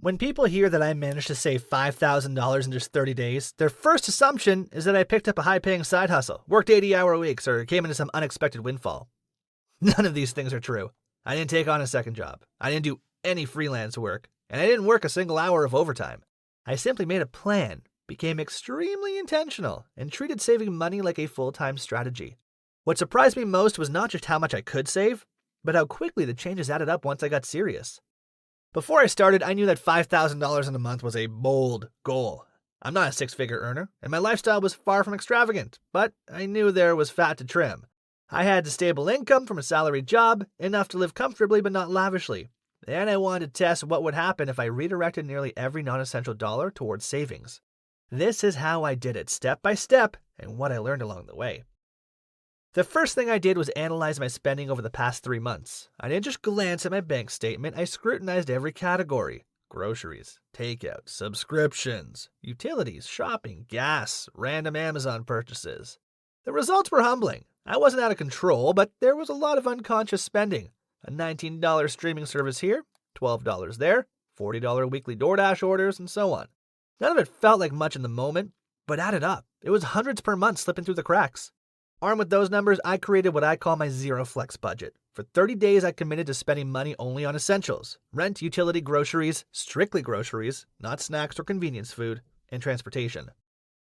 When people hear that I managed to save $5,000 in just 30 days, their first assumption is that I picked up a high-paying side hustle, worked 80-hour weeks, or came into some unexpected windfall. None of these things are true. I didn't take on a second job. I didn't do any freelance work, and I didn't work a single hour of overtime. I simply made a plan, became extremely intentional, and treated saving money like a full-time strategy. What surprised me most was not just how much I could save, but how quickly the changes added up once I got serious. Before I started, I knew that $5,000 in a month was a bold goal. I'm not a six-figure earner, and my lifestyle was far from extravagant, but I knew there was fat to trim. I had a stable income from a salaried job, enough to live comfortably but not lavishly, and I wanted to test what would happen if I redirected nearly every non-essential dollar towards savings. This is how I did it, step by step, and what I learned along the way. The first thing I did was analyze my spending over the past 3 months. I didn't just glance at my bank statement, I scrutinized every category. Groceries, takeout, subscriptions, utilities, shopping, gas, random Amazon purchases. The results were humbling. I wasn't out of control, but there was a lot of unconscious spending. A $19 streaming service here, $12 there, $40 weekly DoorDash orders, and so on. None of it felt like much in the moment, but added up. It was hundreds per month slipping through the cracks. Armed with those numbers, I created what I call my zero flex budget. For 30 days, I committed to spending money only on essentials: rent, utility, groceries, strictly groceries, not snacks or convenience food, and transportation.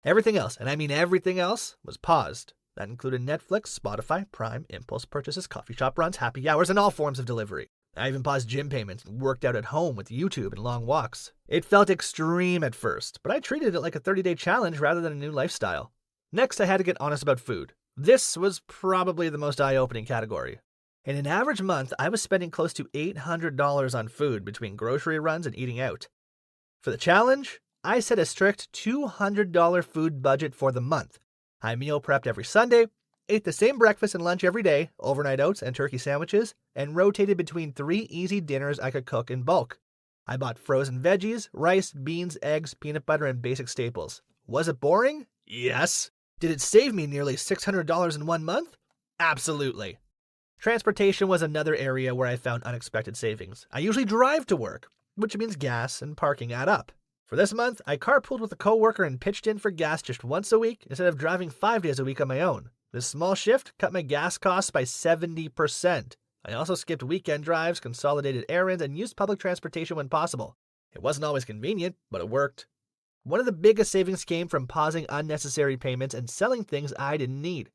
Everything else, and I mean everything else, was paused. That included Netflix, Spotify, Prime, impulse purchases, coffee shop runs, happy hours, and all forms of delivery. I even paused gym payments and worked out at home with YouTube and long walks. It felt extreme at first, but I treated it like a 30-day challenge rather than a new lifestyle. Next, I had to get honest about food. This was probably the most eye-opening category. In an average month, I was spending close to $800 on food between grocery runs and eating out. For the challenge, I set a strict $200 food budget for the month. I meal prepped every Sunday, ate the same breakfast and lunch every day, overnight oats and turkey sandwiches, and rotated between 3 easy dinners I could cook in bulk. I bought frozen veggies, rice, beans, eggs, peanut butter, and basic staples. Was it boring? Yes. Did it save me nearly $600 in 1 month? Absolutely. Transportation was another area where I found unexpected savings. I usually drive to work, which means gas and parking add up. For this month, I carpooled with a coworker and pitched in for gas just once a week instead of driving 5 days a week on my own. This small shift cut my gas costs by 70%. I also skipped weekend drives, consolidated errands, and used public transportation when possible. It wasn't always convenient, but it worked. One of the biggest savings came from pausing unnecessary payments and selling things I didn't need.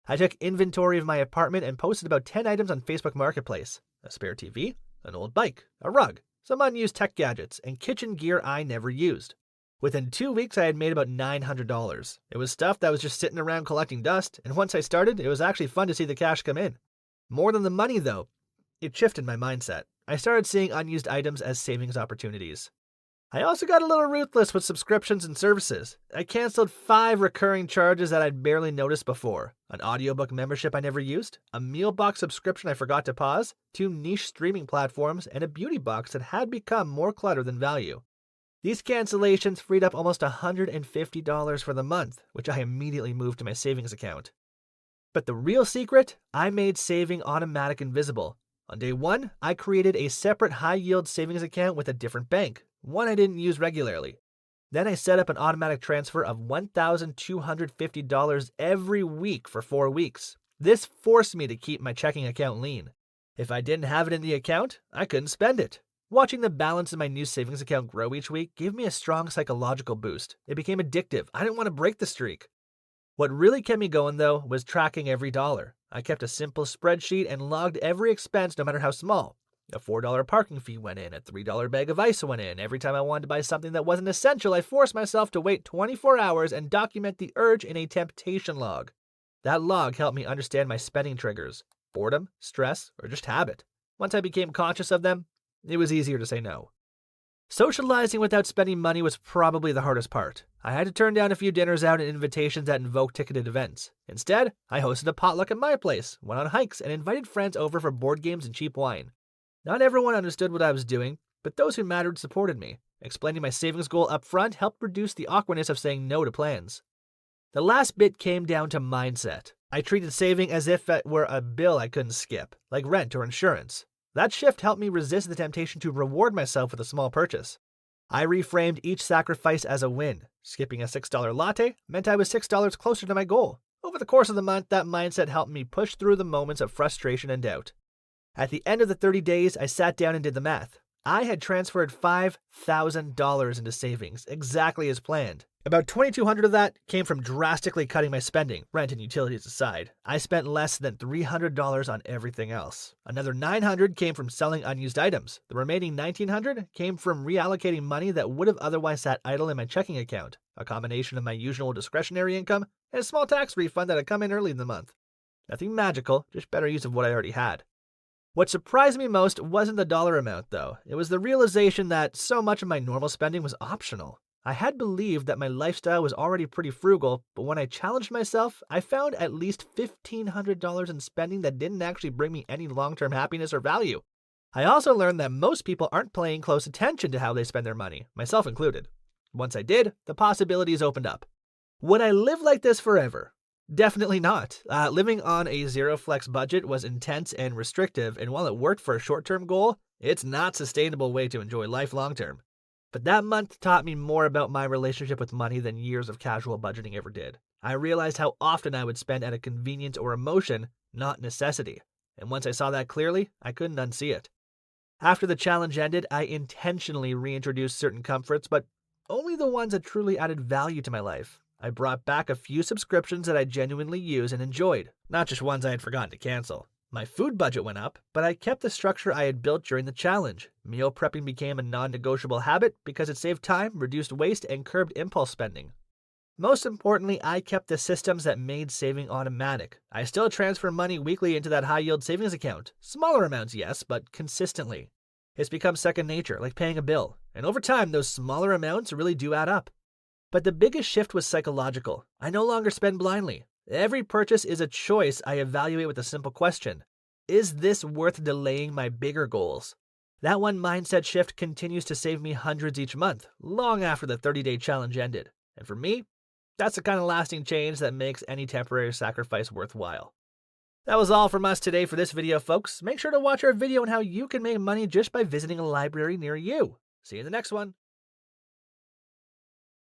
I took inventory of my apartment and posted about 10 items on Facebook Marketplace: a spare TV, an old bike, a rug, some unused tech gadgets, and kitchen gear I never used. Within 2 weeks, I had made about $900. It was stuff that was just sitting around collecting dust, and once I started, it was actually fun to see the cash come in. More than the money, though, it shifted my mindset. I started seeing unused items as savings opportunities. I also got a little ruthless with subscriptions and services. I canceled 5 recurring charges that I'd barely noticed before: an audiobook membership I never used, a meal box subscription I forgot to pause, 2 niche streaming platforms, and a beauty box that had become more clutter than value. These cancellations freed up almost $150 for the month, which I immediately moved to my savings account. But the real secret? I made saving automatic and visible. On day 1, I created a separate high-yield savings account with a different bank, one I didn't use regularly. Then I set up an automatic transfer of $1,250 every week for 4 weeks. This forced me to keep my checking account lean. If I didn't have it in the account, I couldn't spend it. Watching the balance in my new savings account grow each week gave me a strong psychological boost. It became addictive. I didn't want to break the streak. What really kept me going, though, was tracking every dollar. I kept a simple spreadsheet and logged every expense, no matter how small. A $4 parking fee went in, a $3 bag of ice went in. Every time I wanted to buy something that wasn't essential, I forced myself to wait 24 hours and document the urge in a temptation log. That log helped me understand my spending triggers: boredom, stress, or just habit. Once I became conscious of them, it was easier to say no. Socializing without spending money was probably the hardest part. I had to turn down a few dinners out and invitations that invoked ticketed events. Instead, I hosted a potluck at my place, went on hikes, and invited friends over for board games and cheap wine. Not everyone understood what I was doing, but those who mattered supported me. Explaining my savings goal up front helped reduce the awkwardness of saying no to plans. The last bit came down to mindset. I treated saving as if it were a bill I couldn't skip, like rent or insurance. That shift helped me resist the temptation to reward myself with a small purchase. I reframed each sacrifice as a win. Skipping a $6 latte meant I was $6 closer to my goal. Over the course of the month, that mindset helped me push through the moments of frustration and doubt. At the end of the 30 days, I sat down and did the math. I had transferred $5,000 into savings, exactly as planned. About $2,200 of that came from drastically cutting my spending, rent and utilities aside. I spent less than $300 on everything else. Another $900 came from selling unused items. The remaining $1,900 came from reallocating money that would have otherwise sat idle in my checking account, a combination of my usual discretionary income and a small tax refund that had come in early in the month. Nothing magical, just better use of what I already had. What surprised me most wasn't the dollar amount, though. It was the realization that so much of my normal spending was optional. I had believed that my lifestyle was already pretty frugal, but when I challenged myself, I found at least $1,500 in spending that didn't actually bring me any long-term happiness or value. I also learned that most people aren't paying close attention to how they spend their money, myself included. Once I did, the possibilities opened up. Would I live like this forever? Definitely not. Living on a zero-flex budget was intense and restrictive, and while it worked for a short-term goal, it's not a sustainable way to enjoy life long-term. But that month taught me more about my relationship with money than years of casual budgeting ever did. I realized how often I would spend out of convenience or emotion, not necessity. And once I saw that clearly, I couldn't unsee it. After the challenge ended, I intentionally reintroduced certain comforts, but only the ones that truly added value to my life. I brought back a few subscriptions that I genuinely use and enjoyed, not just ones I had forgotten to cancel. My food budget went up, but I kept the structure I had built during the challenge. Meal prepping became a non-negotiable habit because it saved time, reduced waste, and curbed impulse spending. Most importantly, I kept the systems that made saving automatic. I still transfer money weekly into that high-yield savings account. Smaller amounts, yes, but consistently. It's become second nature, like paying a bill. And over time, those smaller amounts really do add up. But the biggest shift was psychological. I no longer spend blindly. Every purchase is a choice I evaluate with a simple question. Is this worth delaying my bigger goals? That one mindset shift continues to save me hundreds each month, long after the 30-day challenge ended. And for me, that's the kind of lasting change that makes any temporary sacrifice worthwhile. That was all from us today for this video, folks. Make sure to watch our video on how you can make money just by visiting a library near you. See you in the next one.